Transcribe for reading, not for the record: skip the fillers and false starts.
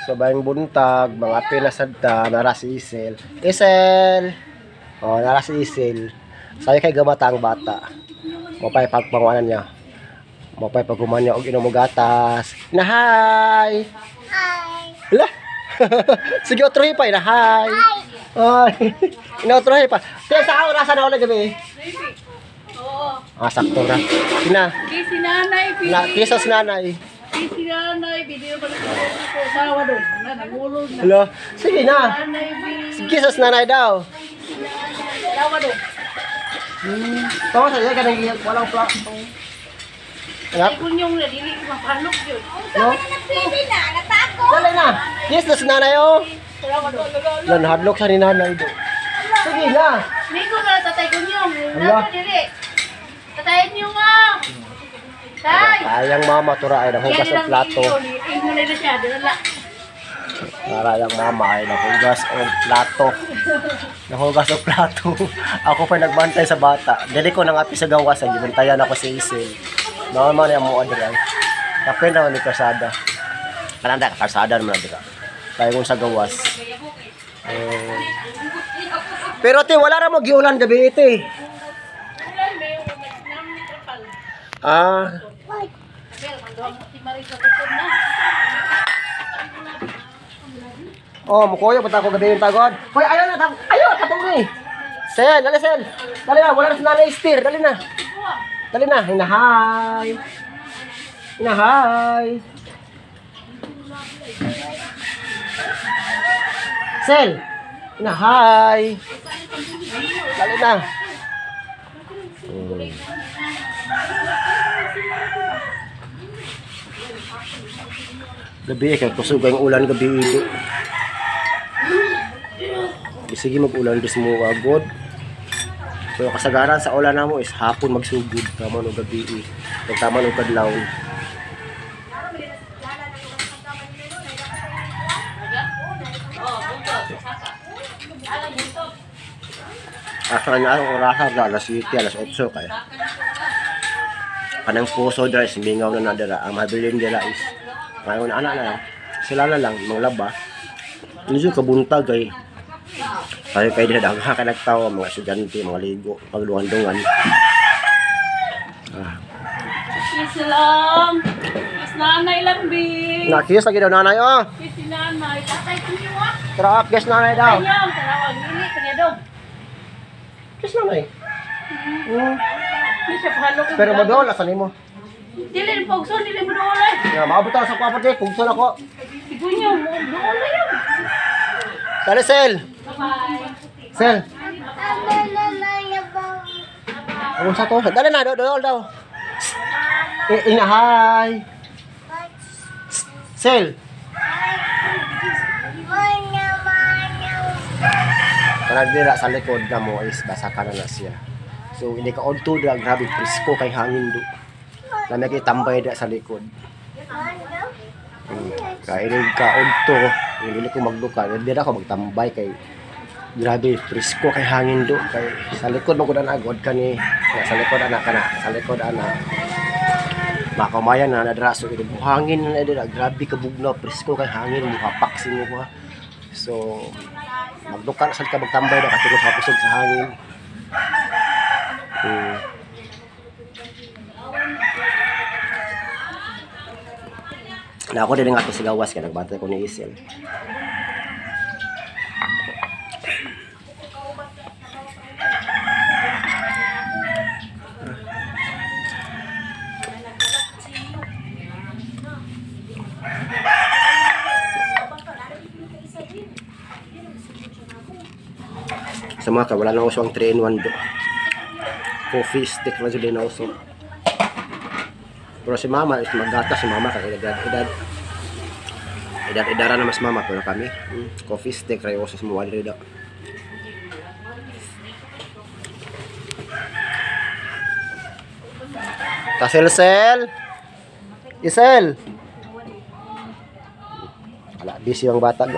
So bayang buntag, mga pinasadta, nara si Isel. Isel! Oh, nara si Isel. Sayo kay gamata ang bata. Mapay pagpanguanan niya. Mapay paghuman niya og inom og gatas. Na hi! Hi! Hala! Sige, otrohi pa. Na hi! Hi! Ina-otrohi pa. Tiyan sa ako, nasa na ako na gabi. Oo. Sakto na. Kina. Kisi nanay, Kisa si nanay. Kisi nanay, video balik ko sawa doon. Nangulog na. Hala. Sige na. Nanay, Sige sa nanay daw. sawa doon. Tawa sa iya kanang walang plak. Ay kunyong na, dili ko mapanok yun. No? Napili na, natako! Dali na. Yes, na si nanay oh. Sawa doon. Lan hadlock sa ni nanay do. Sige na. Hindi ko na tatay kunyong. Ala. Napa dili. Tatayin niyo nga. Tay! Sayang mama tura ay nahugas ang plato. Ingulay na siya, dinala. Sayang mama ay nahugas ang plato. Nahugas ang plato. Ako pa nagbantay sa bata. Dili ko nang api sa gawas, gibantayan ako si Isil. Naman yung mo adre. Kapin naman ni kasada. Kananda kasada naman dira. Tayo kung sa gawas. Pero te wala ra mo giulan gabi ite. Oh, mukoyo pata ko gabi yung tagod. Hoy, ayaw na, tapong ni. Sel, dali Sel. Dali na, wala na si Nanay Steer, dali na. Dali na, hinahay. Hinahay. Sel, hinahay. Dali na. Gabi kay kusog ang ulan gabi ito. Sige mag-ulan bis mo agod. So kasagaran sa ulan namo is hapon magsugod tama no gabi. Tama no kadlaw. Asa na ang orasan na alas 7, alas 8 kay. Kanang puso dra is mingaw na nadara. Ang mabilin dira is ngayon anak na sila na lang manglaba. Medyo kabuntag kay kay dira dagha ka nagtawo mga estudyante, mga ligo, pagluwan-dungan. Islam. Is nanay lang bi. Nakiyas lagi daw nanay oh. Kisi nanay, tatay kunyo ah. Tara guys nanay daw. Kanyang, tarawag ini kanya daw. Guys nanay. Hindi siya pahalo ko. Pero madol asan nimo? Dili ni pogson, dili mo doolay. Ya maabot sa kwapat eh kung saan ako. Kunyo mo doolay yun. Dali Sel. Bye. Sel. Bye. Ano sa to? Dali na dol daw. Inahay. Sel. Kanang dira sa likod na mo is basa ka na siya. So hindi ka onto dira grabe presko kay hangin do. Lamay kay tambay dira sa likod. Kaya ini ka onto, hindi ko magduka, hindi na ako magtambay kay grabe presko kay hangin do kay sa likod mo kudan agod kani sa likod anak kana sa likod anak makamayan na nadra so ito hangin na dira grabe kabugnaw presko kay hangin mo hapak simo ko. So magduka sa ka magtambay na katungod sa kusog sa hangin. Na ako din nga sa gawas kaya nagbantay ko ni Isel. Sa mga wala na uso ang 3-in-1 do. Coffee stick na dyan na uso. Pero si mama is maggata si mama kaya edad na mas mama pero kami coffee stick ray uso sa mga dito. Tasel Isel. Ala busy yung bata do.